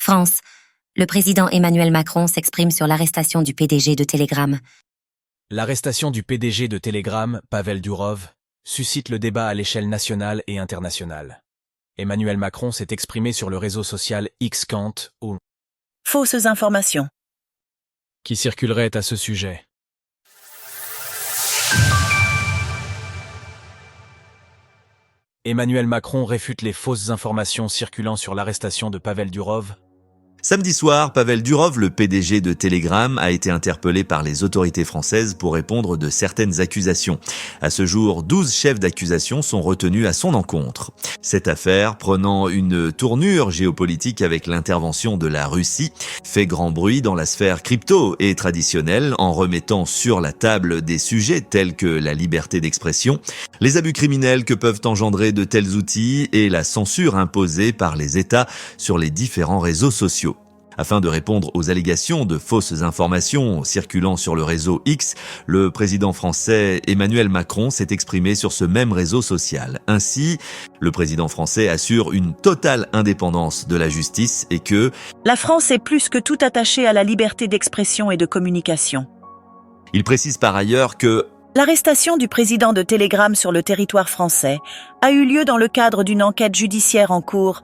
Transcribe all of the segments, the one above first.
France. Le président Emmanuel Macron s'exprime sur l'arrestation du PDG de Telegram. L'arrestation du PDG de Telegram, Pavel Durov, suscite le débat à l'échelle nationale et internationale. Emmanuel Macron s'est exprimé sur le réseau social X quant aux fausses informations qui circuleraient à ce sujet. Emmanuel Macron réfute les fausses informations circulant sur l'arrestation de Pavel Durov. Samedi soir, Pavel Durov, le PDG de Telegram, a été interpellé par les autorités françaises pour répondre de certaines accusations. À ce jour, 12 chefs d'accusation sont retenus à son encontre. Cette affaire, prenant une tournure géopolitique avec l'intervention de la Russie, fait grand bruit dans la sphère crypto et traditionnelle en remettant sur la table des sujets tels que la liberté d'expression, les abus criminels que peuvent engendrer de tels outils et la censure imposée par les États sur les différents réseaux sociaux. Afin de répondre aux allégations de fausses informations circulant sur le réseau X, le président français Emmanuel Macron s'est exprimé sur ce même réseau social. Ainsi, le président français assure une totale indépendance de la justice et que la France est plus que tout attachée à la liberté d'expression et de communication. Il précise par ailleurs que l'arrestation du président de Telegram sur le territoire français a eu lieu dans le cadre d'une enquête judiciaire en cours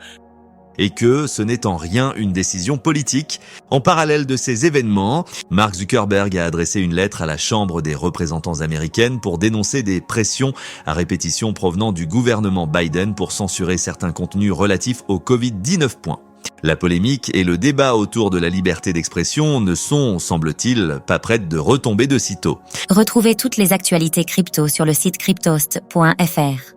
et que ce n'est en rien une décision politique. En parallèle de ces événements, Mark Zuckerberg a adressé une lettre à la Chambre des représentants américaine pour dénoncer des pressions à répétition provenant du gouvernement Biden pour censurer certains contenus relatifs au Covid-19. La polémique et le débat autour de la liberté d'expression ne sont, semble-t-il, pas prêtes de retomber de sitôt. Retrouvez toutes les actualités crypto sur le site cryptost.fr.